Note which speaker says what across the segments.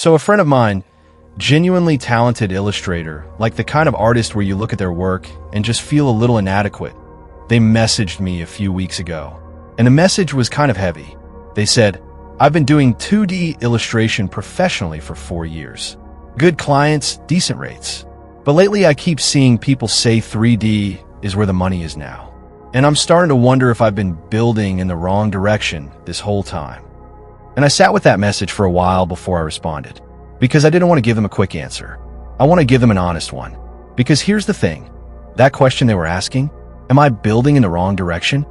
Speaker 1: So a friend of mine, genuinely talented illustrator, like the kind of artist where you look at their work and just feel a little inadequate, they messaged me a few weeks ago. And the message was kind of heavy. They said, "I've been doing 2D illustration professionally for 4 years. Good clients, decent rates. But lately I keep seeing people say 3D is where the money is now. And I'm starting to wonder if I've been building in the wrong direction this whole time." And I sat with that message for a while before I responded, because I didn't want to give them a quick answer. I want to give them an honest one. Because here's the thing, that question they were asking, am I building in the wrong direction?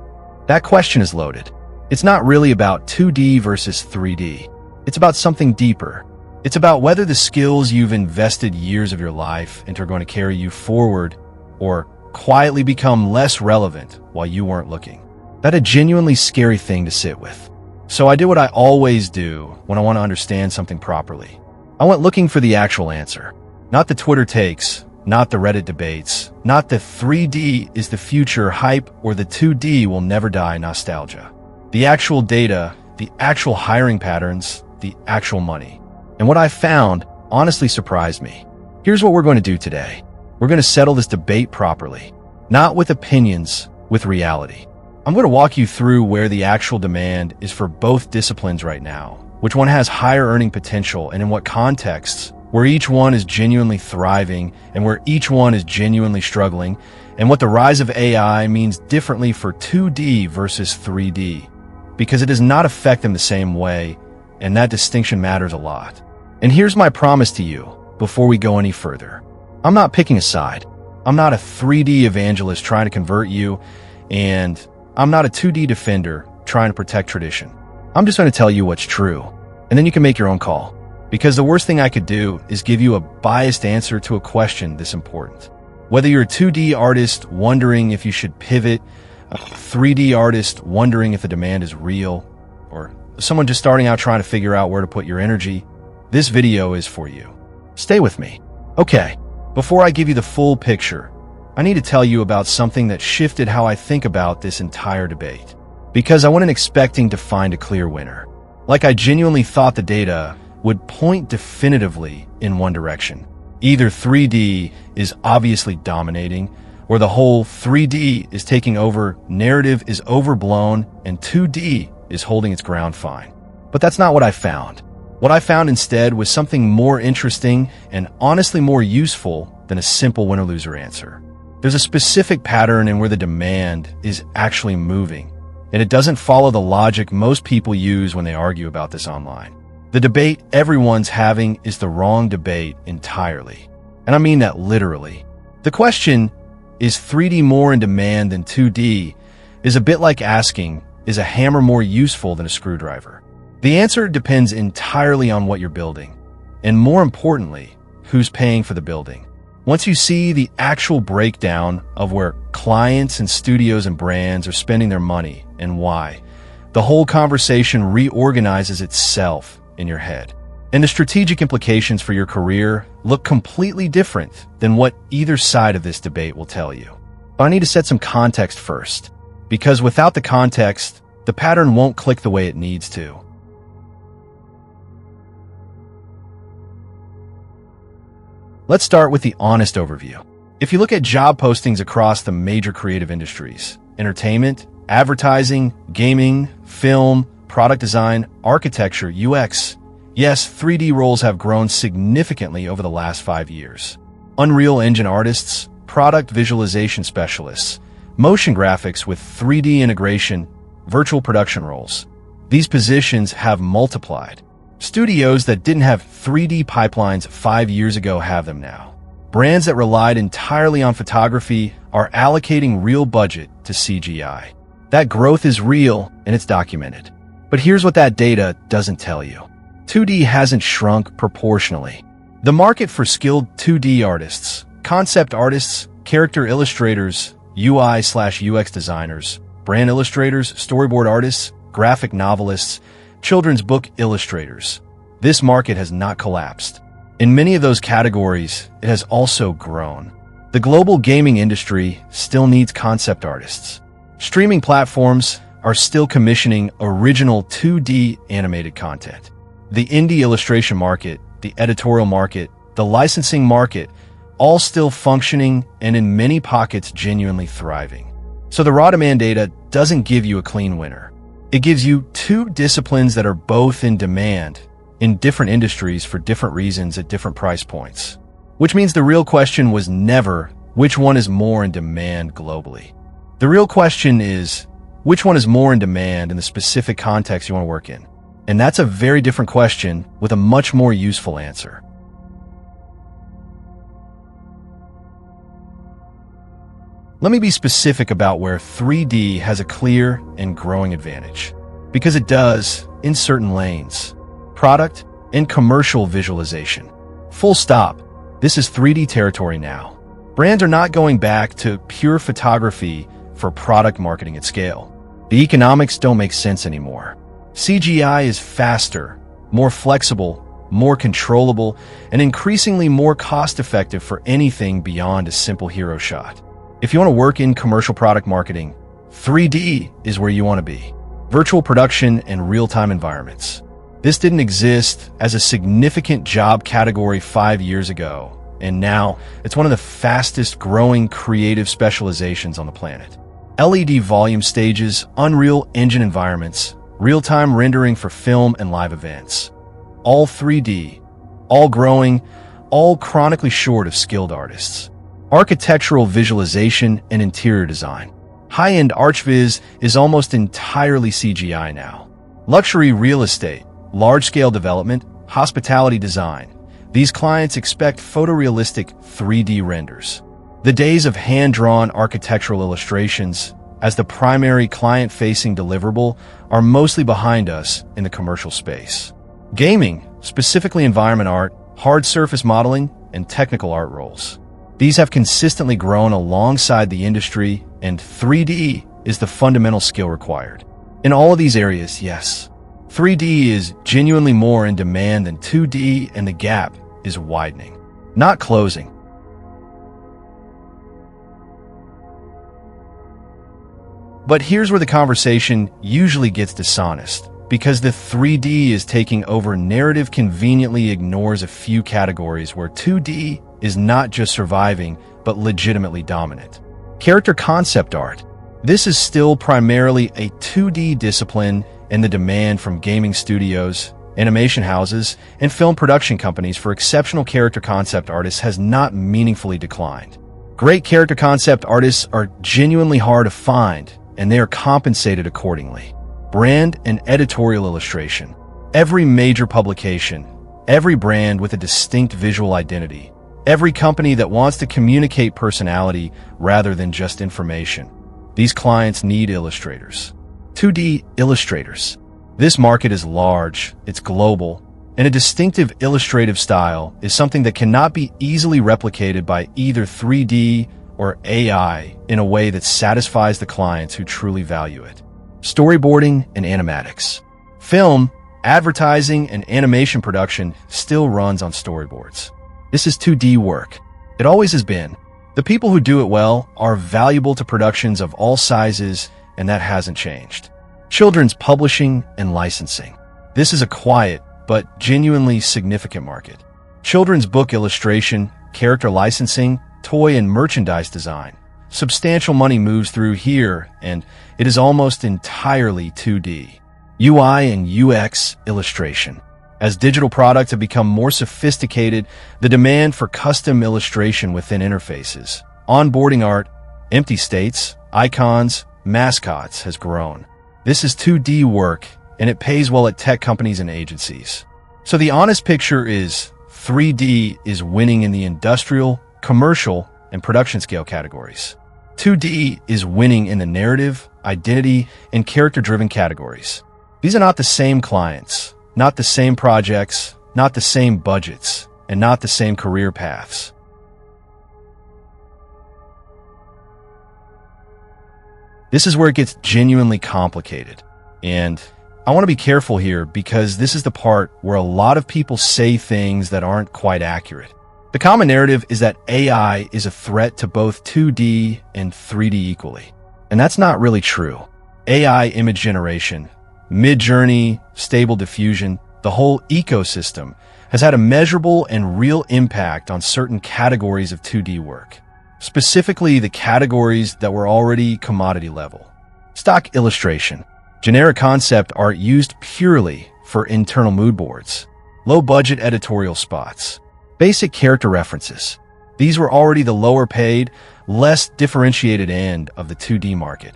Speaker 1: That question is loaded. It's not really about 2D versus 3D. It's about something deeper. It's about whether the skills you've invested years of your life into are going to carry you forward or quietly become less relevant while you weren't looking. That's a genuinely scary thing to sit with. So I did what I always do when I want to understand something properly. I went looking for the actual answer. Not the Twitter takes, not the Reddit debates, not the 3D is the future hype or the 2D will never die nostalgia. The actual data, the actual hiring patterns, the actual money. And what I found honestly surprised me. Here's what we're going to do today. We're going to settle this debate properly, not with opinions, with reality. I'm going to walk you through where the actual demand is for both disciplines right now, which one has higher earning potential and in what contexts, where each one is genuinely thriving and where each one is genuinely struggling, and what the rise of AI means differently for 2D versus 3D, because it does not affect them the same way, and that distinction matters a lot. And here's my promise to you before we go any further. I'm not picking a side. I'm not a 3D evangelist trying to convert you, and I'm not a 2D defender trying to protect tradition. I'm just going to tell you what's true, and then you can make your own call. Because the worst thing I could do is give you a biased answer to a question this important. Whether you're a 2D artist wondering if you should pivot, a 3D artist wondering if the demand is real, or someone just starting out trying to figure out where to put your energy, this video is for you. Stay with me. Okay, before I give you the full picture, I need to tell you about something that shifted how I think about this entire debate. Because I wasn't expecting to find a clear winner. Like I genuinely thought the data would point definitively in one direction. Either 3D is obviously dominating, or the whole 3D is taking over, narrative is overblown, and 2D is holding its ground fine. But that's not what I found. What I found instead was something more interesting and honestly more useful than a simple winner-loser answer. There's a specific pattern in where the demand is actually moving, and it doesn't follow the logic most people use when they argue about this online. The debate everyone's having is the wrong debate entirely. And I mean that literally. The question, is 3D more in demand than 2D, is a bit like asking, is a hammer more useful than a screwdriver? The answer depends entirely on what you're building, and more importantly, who's paying for the building. Once you see the actual breakdown of where clients and studios and brands are spending their money and why, the whole conversation reorganizes itself in your head. And the strategic implications for your career look completely different than what either side of this debate will tell you. But I need to set some context first, because without the context, the pattern won't click the way it needs to. Let's start with the honest overview. If you look at job postings across the major creative industries, entertainment, advertising, gaming, film, product design, architecture, UX, yes, 3D roles have grown significantly over the last 5 years. Unreal Engine artists, product visualization specialists, motion graphics with 3D integration, virtual production roles. These positions have multiplied. Studios that didn't have 3D pipelines 5 years ago have them now. Brands that relied entirely on photography are allocating real budget to CGI. That growth is real and it's documented. But here's what that data doesn't tell you. 2D hasn't shrunk proportionally. The market for skilled 2D artists, concept artists, character illustrators, UI/UX designers, brand illustrators, storyboard artists, graphic novelists, children's book illustrators. This market has not collapsed. In many of those categories, it has also grown. The global gaming industry still needs concept artists. Streaming platforms are still commissioning original 2D animated content. The indie illustration market the editorial market, the licensing market, all still functioning and in many pockets genuinely thriving. So the raw demand data doesn't give you a clean winner. It gives you two disciplines that are both in demand in different industries for different reasons at different price points. Which means the real question was never which one is more in demand globally. The real question is which one is more in demand in the specific context you want to work in. And that's a very different question with a much more useful answer. Let me be specific about where 3D has a clear and growing advantage. Because it does in certain lanes. Product and commercial visualization. Full stop. This is 3D territory now. Brands are not going back to pure photography for product marketing at scale. The economics don't make sense anymore. CGI is faster, more flexible, more controllable, and increasingly more cost-effective for anything beyond a simple hero shot. If you want to work in commercial product marketing, 3D is where you want to be. Virtual production and real-time environments. This didn't exist as a significant job category 5 years ago, and now it's one of the fastest growing creative specializations on the planet. LED volume stages, Unreal Engine environments, real-time rendering for film and live events. All 3D, all growing, all chronically short of skilled artists. Architectural visualization and interior design. High-end ArchViz is almost entirely CGI now. Luxury real estate, large-scale development, hospitality design. These clients expect photorealistic 3D renders. The days of hand-drawn architectural illustrations as the primary client-facing deliverable are mostly behind us in the commercial space. Gaming, specifically environment art, hard surface modeling, and technical art roles. These have consistently grown alongside the industry, and 3D is the fundamental skill required. In all of these areas, yes, 3D is genuinely more in demand than 2D, and the gap is widening, not closing. But here's where the conversation usually gets dishonest, because the 3D is taking over narrative conveniently ignores a few categories where 2D is not just surviving, but legitimately dominant. Character concept art. This is still primarily a 2D discipline, and the demand from gaming studios, animation houses, and film production companies for exceptional character concept artists has not meaningfully declined. Great character concept artists are genuinely hard to find, and they are compensated accordingly. Brand and editorial illustration. Every major publication, every brand with a distinct visual identity, every company that wants to communicate personality rather than just information. These clients need illustrators. 2D illustrators. This market is large, it's global, and a distinctive illustrative style is something that cannot be easily replicated by either 3D or AI in a way that satisfies the clients who truly value it. Storyboarding and animatics. Film, advertising, and animation production still runs on storyboards. This is 2D work. It always has been. The people who do it well are valuable to productions of all sizes, and that hasn't changed. Children's publishing and licensing. This is a quiet but genuinely significant market. Children's book illustration, character licensing, toy and merchandise design. Substantial money moves through here, and it is almost entirely 2D. UI and UX illustration. As digital products have become more sophisticated, the demand for custom illustration within interfaces, onboarding art, empty states, icons, mascots has grown. This is 2D work, and it pays well at tech companies and agencies. So the honest picture is 3D is winning in the industrial, commercial, and production scale categories. 2D is winning in the narrative, identity, and character-driven categories. These are not the same clients, not the same projects, not the same budgets, and not the same career paths. This is where it gets genuinely complicated. And I want to be careful here because this is the part where a lot of people say things that aren't quite accurate. The common narrative is that AI is a threat to both 2D and 3D equally. And that's not really true. AI image generation, Mid-Journey, Stable Diffusion, the whole ecosystem has had a measurable and real impact on certain categories of 2D work, specifically the categories that were already commodity level. Stock illustration, generic concept art used purely for internal mood boards, low-budget editorial spots, basic character references. These were already the lower-paid, less differentiated end of the 2D market,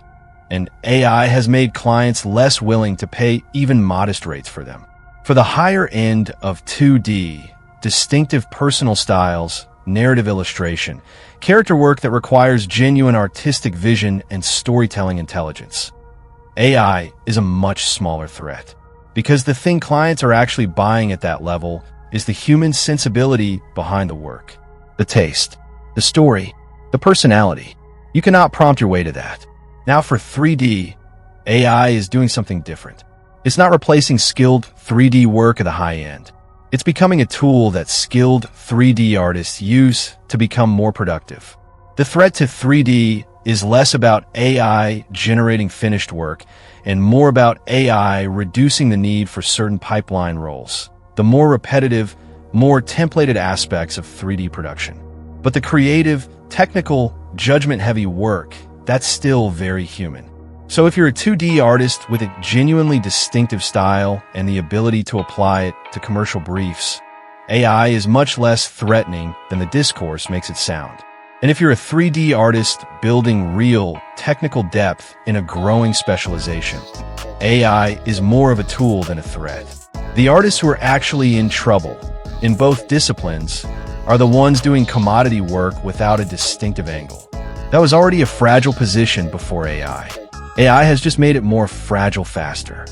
Speaker 1: and AI has made clients less willing to pay even modest rates for them. For the higher end of 2D, distinctive personal styles, narrative illustration, character work that requires genuine artistic vision and storytelling intelligence, AI is a much smaller threat, because the thing clients are actually buying at that level is the human sensibility behind the work. The taste, the story, the personality. You cannot prompt your way to that. Now for 3D, AI is doing something different. It's not replacing skilled 3D work at the high end. It's becoming a tool that skilled 3D artists use to become more productive. The threat to 3D is less about AI generating finished work and more about AI reducing the need for certain pipeline roles, the more repetitive, more templated aspects of 3D production. But the creative, technical, judgment-heavy work, that's still very human. So if you're a 2D artist with a genuinely distinctive style and the ability to apply it to commercial briefs, AI is much less threatening than the discourse makes it sound. And if you're a 3D artist building real, technical depth in a growing specialization, AI is more of a tool than a threat. The artists who are actually in trouble in both disciplines are the ones doing commodity work without a distinctive angle. That was already a fragile position before AI. AI has just made it more fragile faster.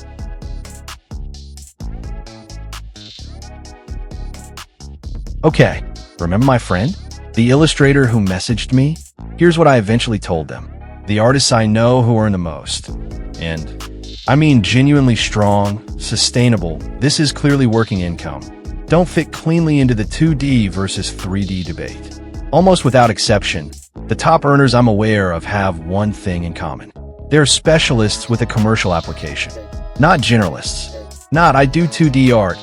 Speaker 1: Okay, remember my friend? The illustrator who messaged me? Here's what I eventually told them. The artists I know who earn the most. And I mean genuinely strong, sustainable, this is clearly working income, don't fit cleanly into the 2D versus 3D debate. Almost without exception, the top earners I'm aware of have one thing in common. They're specialists with a commercial application, not generalists. Not I do 2D art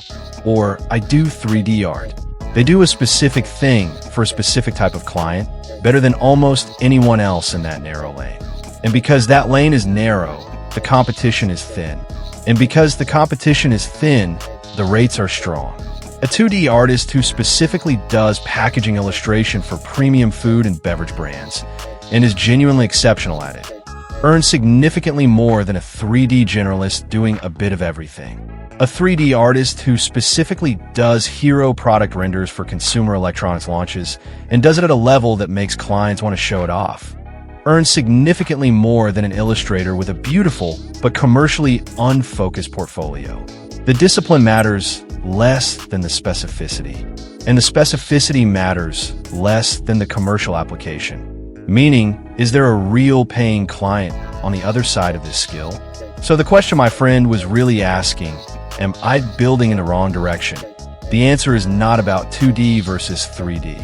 Speaker 1: or I do 3D art. They do a specific thing for a specific type of client better than almost anyone else in that narrow lane. And because that lane is narrow, the competition is thin. And because the competition is thin, the rates are strong. A 2D artist who specifically does packaging illustration for premium food and beverage brands and is genuinely exceptional at it earns significantly more than a 3D generalist doing a bit of everything. A 3D artist who specifically does hero product renders for consumer electronics launches and does it at a level that makes clients want to show it off earns significantly more than an illustrator with a beautiful but commercially unfocused portfolio. The discipline matters less than the specificity, and the specificity matters less than the commercial application. Meaning, is there a real paying client on the other side of this skill? So the question my friend was really asking, am I building in the wrong direction? The answer is not about 2D versus 3D.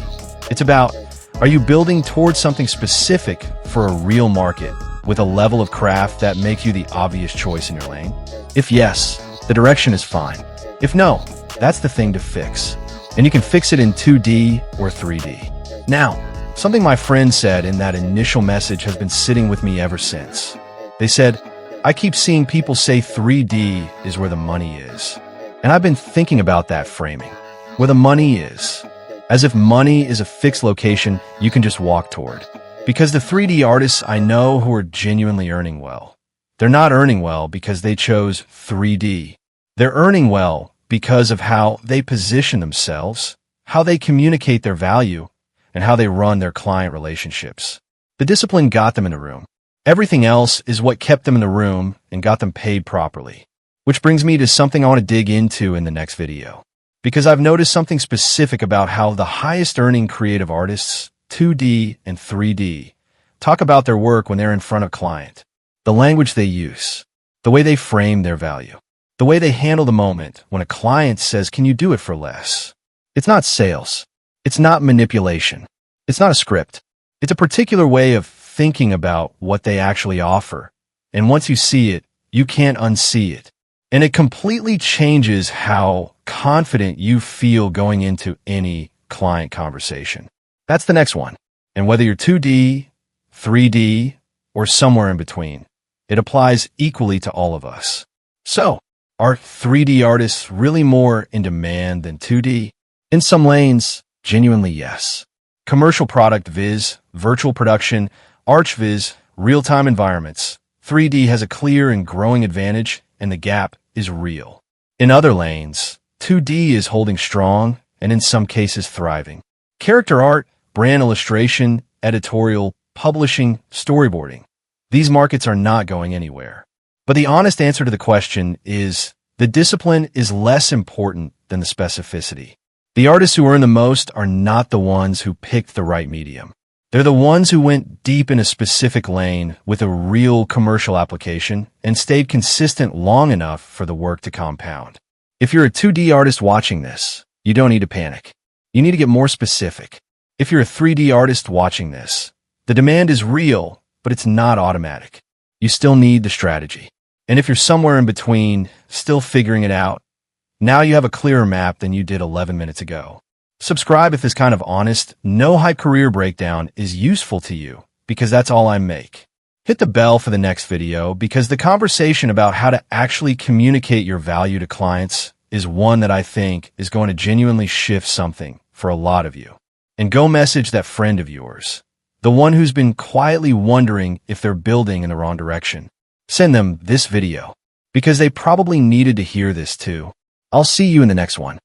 Speaker 1: It's about, are you building towards something specific for a real market with a level of craft that makes you the obvious choice in your lane? If yes, the direction is fine. If no, that's the thing to fix. And you can fix it in 2D or 3D. Now, something my friend said in that initial message has been sitting with me ever since. They said, I keep seeing people say 3D is where the money is. And I've been thinking about that framing, where the money is. As if money is a fixed location you can just walk toward. Because the 3D artists I know who are genuinely earning well, they're not earning well because they chose 3D. They're earning well because of how they position themselves, how they communicate their value, and how they run their client relationships. The discipline got them in the room. Everything else is what kept them in the room and got them paid properly. Which brings me to something I want to dig into in the next video. Because I've noticed something specific about how the highest earning creative artists, 2D and 3D, talk about their work when they're in front of a client. The language they use, the way they frame their value, the way they handle the moment when a client says, can you do it for less? It's not sales. It's not manipulation. It's not a script. It's a particular way of thinking about what they actually offer. And once you see it, you can't unsee it. And it completely changes how confident you feel going into any client conversation. That's the next one. And whether you're 2D, 3D, or somewhere in between, it applies equally to all of us. So, are 3D artists really more in demand than 2D? In some lanes, genuinely yes. Commercial product viz, virtual production, arch-viz, real-time environments. 3D has a clear and growing advantage, and the gap is real. In other lanes, 2D is holding strong and in some cases thriving. Character art, brand illustration, editorial, publishing, storyboarding. These markets are not going anywhere. But the honest answer to the question is the discipline is less important than the specificity. The artists who earn the most are not the ones who picked the right medium. They're the ones who went deep in a specific lane with a real commercial application and stayed consistent long enough for the work to compound. If you're a 2D artist watching this, you don't need to panic. You need to get more specific. If you're a 3D artist watching this, the demand is real, but it's not automatic. You still need the strategy. And if you're somewhere in between, still figuring it out, now you have a clearer map than you did 11 minutes ago. Subscribe if this kind of honest, no-hype career breakdown is useful to you, because that's all I make. Hit the bell for the next video, because the conversation about how to actually communicate your value to clients is one that I think is going to genuinely shift something for a lot of you. And go message that friend of yours, the one who's been quietly wondering if they're building in the wrong direction. Send them this video, because they probably needed to hear this too. I'll see you in the next one.